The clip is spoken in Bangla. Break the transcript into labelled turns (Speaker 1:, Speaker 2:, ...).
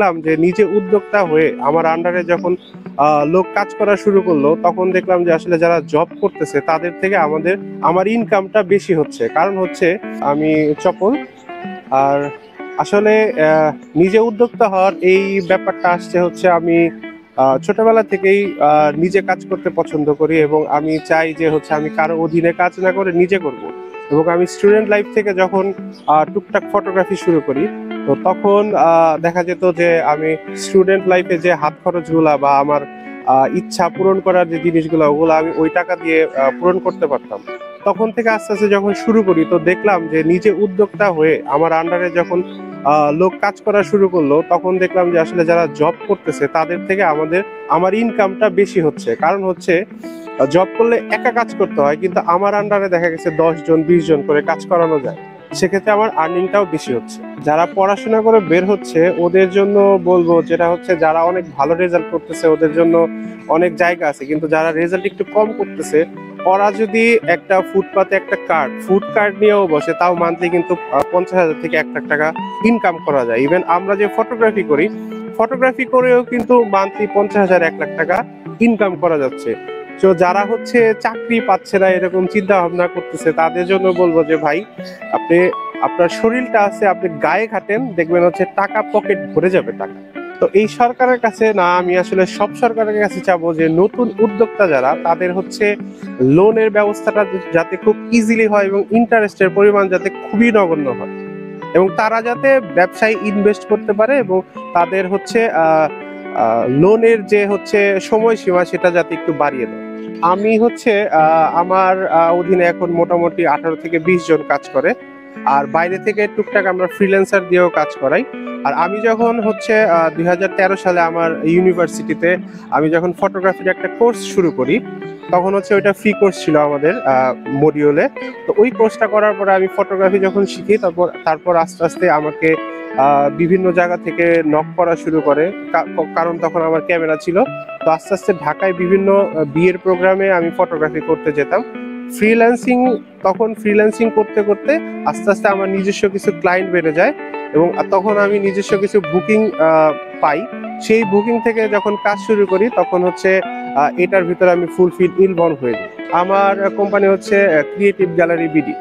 Speaker 1: দেখলাম যে নিজে উদ্যোক্তা হয়ে আমার আন্ডারে যখন লোক কাজ করা শুরু করলো, তখন দেখলাম যে আসলে যারা জব করতেছে তাদের থেকে আমার ইনকামটা বেশি হচ্ছে। কারণ হচ্ছে আমি চপল। আর আসলে নিজে উদ্যোক্তা হওয়ার এই ব্যাপারটা আসছে হচ্ছে আমি ছোটবেলা থেকেই নিজে কাজ করতে পছন্দ করি, এবং আমি চাই যে হচ্ছে আমি কারো অধীনে কাজ না করে নিজে করব। এবং আমি স্টুডেন্ট লাইফ থেকে যখন টুকটাক ফটোগ্রাফি শুরু করি, তো তখন দেখা যেত যে আমি স্টুডেন্ট লাইফে যে হাত খরচগুলা বা আমার ইচ্ছা পূরণ করার যে জিনিসগুলো, ওগুলো আমি ওই টাকা দিয়ে পূরণ করতে পারতাম। তখন থেকে আস্তে আস্তে যখন শুরু করি, তো দেখলাম যে নিজে উদ্যোক্তা হয়ে আমার আন্ডারে যখন লোক কাজ করা শুরু করলো, তখন দেখলাম যে আসলে যারা জব করতেছে তাদের থেকে আমার ইনকামটা বেশি হচ্ছে। কারণ হচ্ছে জব করলে একা কাজ করতে হয়, কিন্তু আমার আন্ডারে দেখা গেছে 10 জন 20 জন করে কাজ করানো যায়। সেক্ষেত্রে আমার আর্নিংটাও বেশি হচ্ছে। যারা পড়াশোনা করে বের হচ্ছে ওদের জন্য বলবো যেটা হচ্ছে, যারা অনেক ভালো রেজাল্ট করতেছে ওদের জন্য অনেক জায়গা আছে, কিন্তু যারা রেজাল্ট একটু কম করতেছে ওরা যদি একটা ফুটপাতে একটা ফুড কার্ট নিয়েও বসে, তাও মান্থলি কিন্তু 50,000 থেকে 1 লাখ টাকা ইনকাম করা যায়। ইভেন আমরা যে ফটোগ্রাফি করেও কিন্তু মান্থলি 50,000 1 লাখ টাকা ইনকাম করা যাচ্ছে। তো যারা হচ্ছে চাকরি পাচ্ছে না এরকম চিন্তা ভাবনা করতেছে, তাদের জন্য বলবো যে ভাই, আপনি আপনার শরীরটা আছে, আপনি গায়ে খাটেন, দেখবেন হচ্ছে টাকা পকেট ভরে যাবে টাকা। তো এই সরকারের কাছে না, আমি আসলে সব সরকারের কাছে চাবো যে নতুন উদ্যোক্তা যারা, তাদের হচ্ছে লোনের ব্যবস্থাটা যাতে খুব ইজিলি হয় এবং ইন্টারেস্টের পরিমাণ যাতে খুবই নগণ্য হয়, এবং তারা যাতে ব্যবসায় ইনভেস্ট করতে পারে, এবং তাদের হচ্ছে লোনের যে হচ্ছে সময়সীমা সেটা যাতে একটু বাড়িয়ে দেয়। আমি হচ্ছে আমার অধীনে এখন মোটামুটি 18 থেকে 20 জন কাজ করে। আর বাইরে থেকে টুকটাক আমরা ফ্রিল্যান্সার দিয়েও কাজ করাই। আর আমি যখন হচ্ছে 2013 সালে আমার ইউনিভার্সিটিতে আমি যখন ফটোগ্রাফির একটা কোর্স শুরু করি, তখন হচ্ছে ওইটা ফ্রি কোর্স ছিল আমাদের মডিউলে। তো ওই কোর্সটা করার পরে আমি ফটোগ্রাফি যখন শিখি, তারপর আস্তে আস্তে আমাকে বিভিন্ন জায়গা থেকে নক করা শুরু করে, কারণ তখন আমার ক্যামেরা ছিল। তো আস্তে আস্তে ঢাকায় বিভিন্ন বিয়ের প্রোগ্রামে আমি ফটোগ্রাফি করতে যেতাম। ফ্রিল্যান্সিং করতে করতে আস্তে আস্তে আমার নিজস্ব কিছু ক্লায়েন্ট বেড়ে যায়, এবং তখন আমি নিজস্ব কিছু বুকিং পাই। সেই বুকিং থেকে যখন কাজ শুরু করি, তখন হচ্ছে এটার ভিতরে আমি ফুলফিল ইনভলভ হয়ে যাই। আমার কোম্পানি হচ্ছে ক্রিয়েটিভ গ্যালারি বিডি।